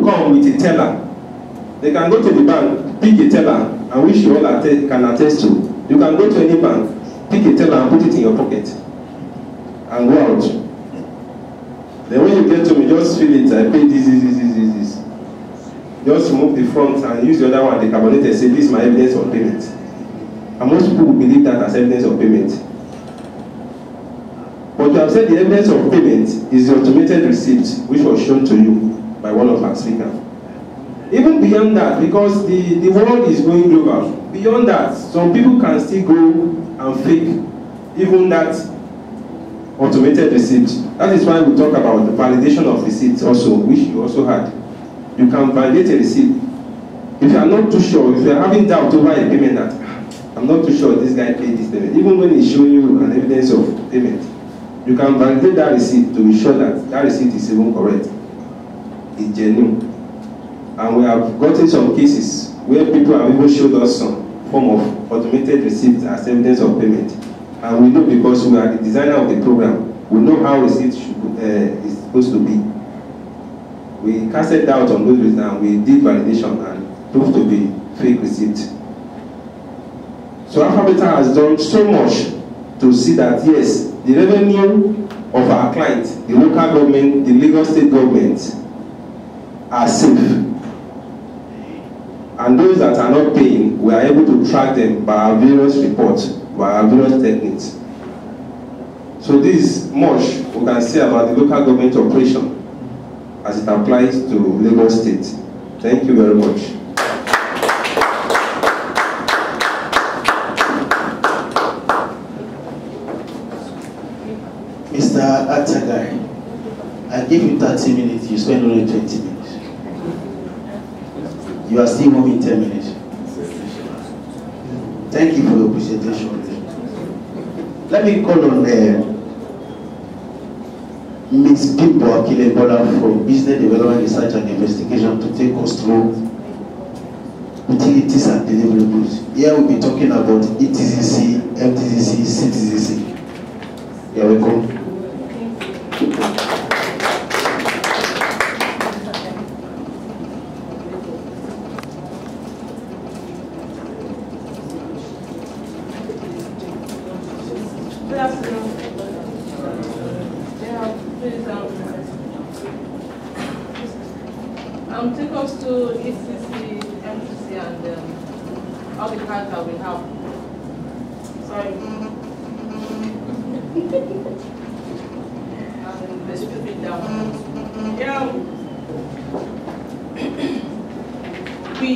will come with a teller. They can go to the bank, pick a teller, and which you all can attest to. You can go to any bank, pick a teller and put it in your pocket, and go out. Then when you get to me, just fill it, I pay this. Just remove the front and use the other one, the carbonated, say this is my evidence of payment. And most people will believe that as evidence of payment. But you have said the evidence of payment is the automated receipt, which was shown to you by one of our speakers. Even beyond that, because the world is going global, beyond that, some people can still go and fake even that automated receipt. That is why we talk about the validation of receipts also, which you also had. You can validate a receipt. If you are not too sure, if you are having doubt over a payment that, I'm not too sure this guy paid this payment, even when he's showing you an evidence of payment, you can validate that receipt to be sure that that receipt is even correct. It's genuine. And we have gotten some cases where people have even showed us some form of automated receipts as evidence of payment. And we know because we are the designer of the program, we know how receipts is supposed to be. We casted doubt on those results and we did validation and proved to be fake receipts. So Alphabeta has done so much to see that yes, the revenue of our clients, the local government, the Lagos state government, are safe. And those that are not paying, we are able to track them by our various reports, by our various techniques. So this is much we can say about the local government operation as it applies to Lagos State. Thank you very much. Mr. Atagai, I give you 30 minutes, you spend only 20 minutes. You are still moving 10 minutes. Thank you for your presentation. Let me call on Ms. Bimbo Akilebola from Business Development Research and Investigation to take us through utilities and deliverables. Here we'll be talking about ETCC, MTCC, CTCC. You're welcome. Take us to ECC, MTC, and all the cards that we have. Sorry. Let's flip it down. Yeah. We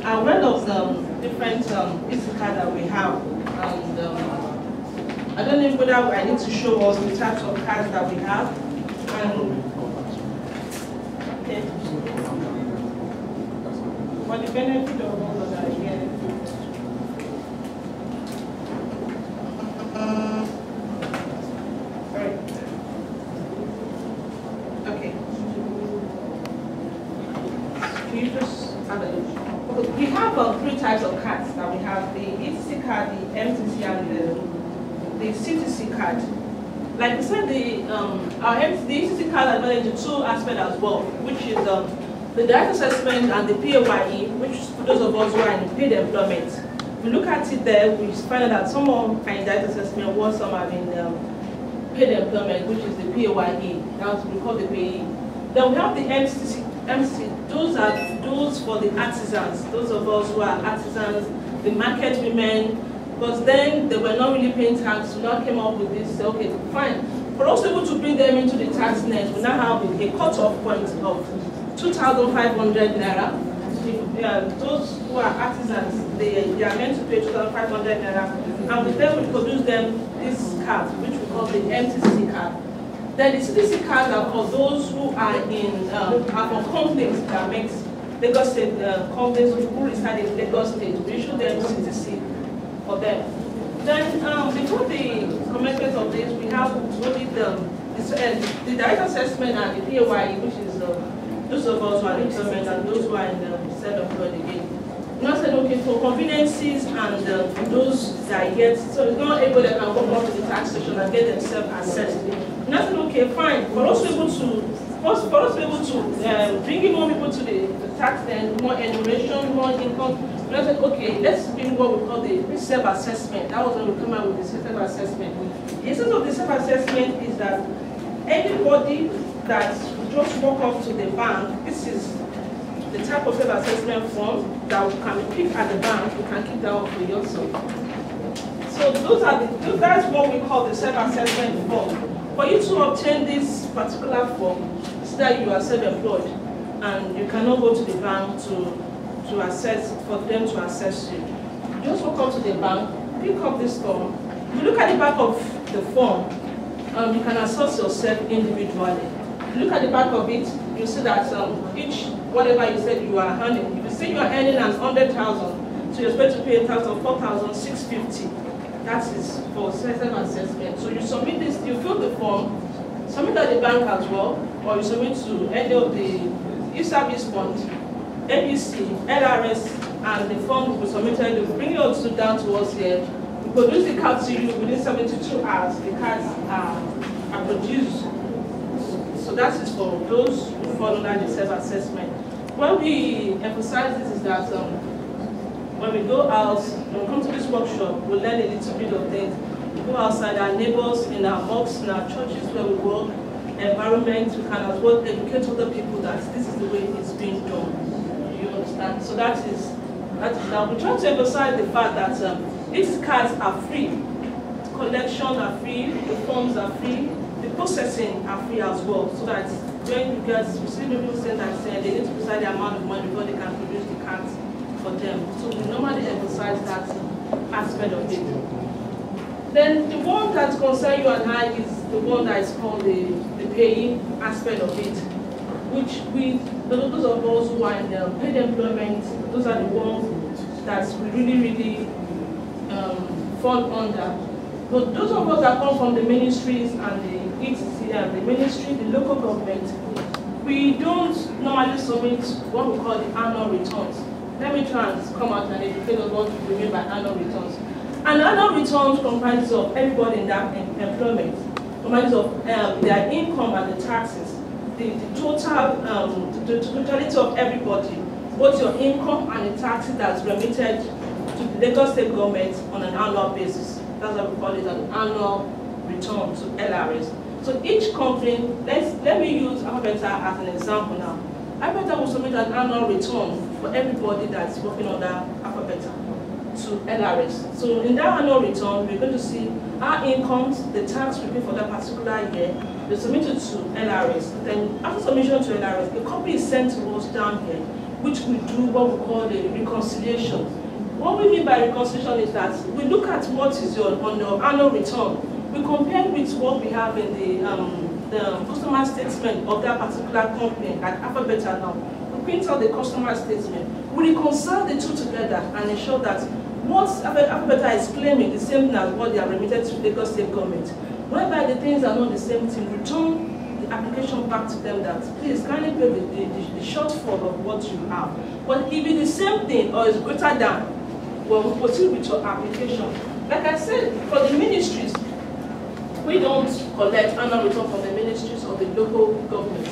are aware of the different ECC cards that we have, and I don't know whether I need to show us the types of cards that we have. And okay. For the benefit of all that are here. Right. Okay. Can you just have a look? We have 3 types of cards that we have: the ETC card, the MTC, and the CTC card. Like we said, the ETC card advantage 2 aspects as well, which is the direct assessment and the PAYE, which for those of us who are in paid employment. We look at it there, we find out that some are in direct assessment, while some are in paid employment, which is the PAYE. That's what we call the payee. Then we have the MTC. Those are those for the artisans, those of us who are artisans, the market women, because then they were not really paying tax. We now came up with this, okay, fine. For us able to bring them into the tax net, we now have a cut-off point of 2,500 naira. Those who are artisans, they are meant to pay 2,500 naira. And with them, we produce them this card, which we call the MTC card. Then the CTC cards are for those who are in are for companies that makes Lagos State companies who reside in Lagos State. We issue them CTC for them. Then before the commencement of this, we have only the direct assessment and the PAYE, which is those of us who are in employment and those who are in the self-employed again. We now said, okay, for conveniences and those that get, so it's not able to come up to the tax station and get themselves assessed. We now said, okay, fine, for us to be able to bring in more people go to the tax, then more enumeration, more income. We said, okay, let's bring what we call the self-assessment. That was when we come out with the self-assessment. The essence of the self-assessment is that anybody that just walk up to the bank, this is the type of self-assessment form that you can keep at the bank, you can keep that one for yourself. So that's what we call the self-assessment form. For you to obtain this particular form, it's that you are self-employed and you cannot go to the bank to assess, for them to assess you. You just walk up to the bank, pick up this form. If you look at the back of the form, you can assess yourself individually. If you look at the back of it, you see that each, whatever you said you are earning, if you say you are earning 100,000, so you're supposed to pay 4,650. That is for self-assessment. So you submit this, you fill the form, submit at the bank as well, or you submit to any of the e-service funds, ABC, LRS, and the form will be submitted. They will bring your two down to us here. We produce the card to you within 72 hours. The cards are produced. So that is for those who fall under the self-assessment. What we emphasize this is that when we go out, when we come to this workshop, we learn a little bit of things. We go outside our neighbors, in our mosques, in our churches where we work, environment, we can as well educate other people that this is the way it's being done. You understand? So that is now we try to emphasize the fact that these cards are free. Collection are free, the forms are free, the processing are free as well. So that when you guys see people saying that they need to decide the amount of money before they can produce the cards for them. So we normally emphasize that aspect of it. Then the one that concerns you and I is the one that is called the paying aspect of it, which those of us who are in paid employment, those are the ones that we really fall under. But those of us that come from the ministries and the ETC and the ministry, the local government, we don't normally submit what we call the annual returns. Let me try and come out and educate us what we mean by annual returns. And annual returns comprises of everybody in that employment, comprises of their income and the taxes, the totality of everybody, both your income and the taxes that's remitted to the Lagos State government on an annual basis. That's what we call it, an annual return to LRS. So each company, let me use Alphabeta as an example now. Alphabeta will submit an annual return for everybody that's working under Alphabeta to LRS. So in that annual return, we're going to see our incomes, the tax we pay for that particular year, we submit it to LRS. Then after submission to LRS, a copy is sent to us down here, which we do what we call a reconciliation. What we mean by reconciliation is that we look at what is on your annual return. We compare with what we have in the customer statement of that particular company at Alphabeta now. We print out the customer statement. We reconcile the two together and ensure that what Alphabeta is claiming the same thing as what they are remitted to the Lagos State government. Whereby the things are not the same thing, return the application back to them that please kindly pay the shortfall of what you have. But if it's the same thing or is greater than, well, we proceed with your application. Like I said, for the ministries, we don't collect annual return from the ministries or the local government.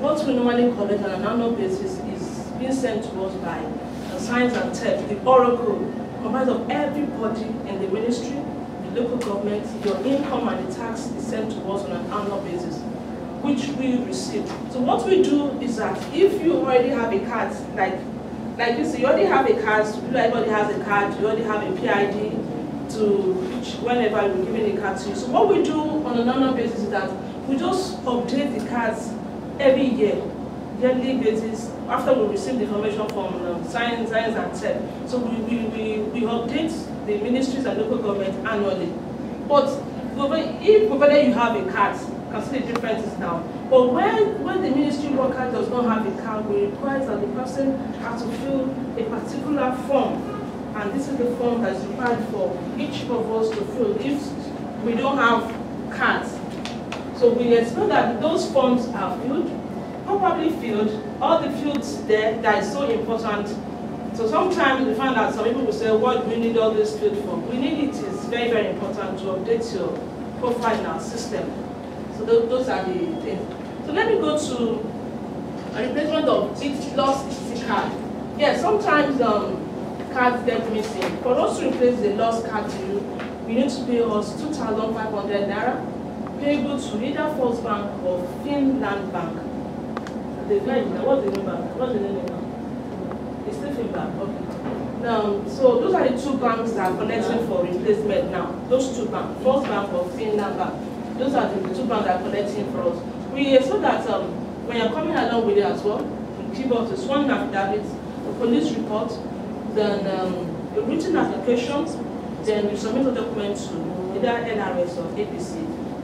What we normally collect on an annual basis is being sent to us by Science and Tech, the Oracle, comprised of everybody in the ministry, the local government. Your income and the tax is sent to us on an annual basis, which we receive. So what we do is that if you already have a card, like this, you already have a card, everybody has a card, you already have a PID, to which whenever we're giving a card to you. So what we do on an annual basis is that we just update the cards every year, yearly basis, after we receive the information from Science and Tech. So we update the ministries and local government annually. But if whether you have a card, you can see the differences now. But when the ministry worker does not have a card, we require that the person has to fill a particular form. And this is the form that is required for each of us to fill if we don't have cards. So we expect that those forms are filled, properly filled, all the fields there that is so important. So sometimes we find that some people will say, what do we need all this field for? We need it is very, very important to update your profile in our system. So those are the things. So let me go to a replacement of its lost ETC card. Yes, sometimes cards get missing. For us to replace the lost card to you, you need to pay us 2,500 naira, payable to either First Bank or Finland Bank. What's the name bank? What's the name now? It's still Finland. Okay. So those are the two banks that are collecting for replacement now. Those two banks, First Bank or Finland Bank. Those are the two banks that are collecting for us. We so that when you're coming along with it as well, you give us a sworn affidavit, a police report, then a written application, then you submit a document to either NRS or APC,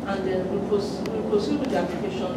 and then we proceed with the application.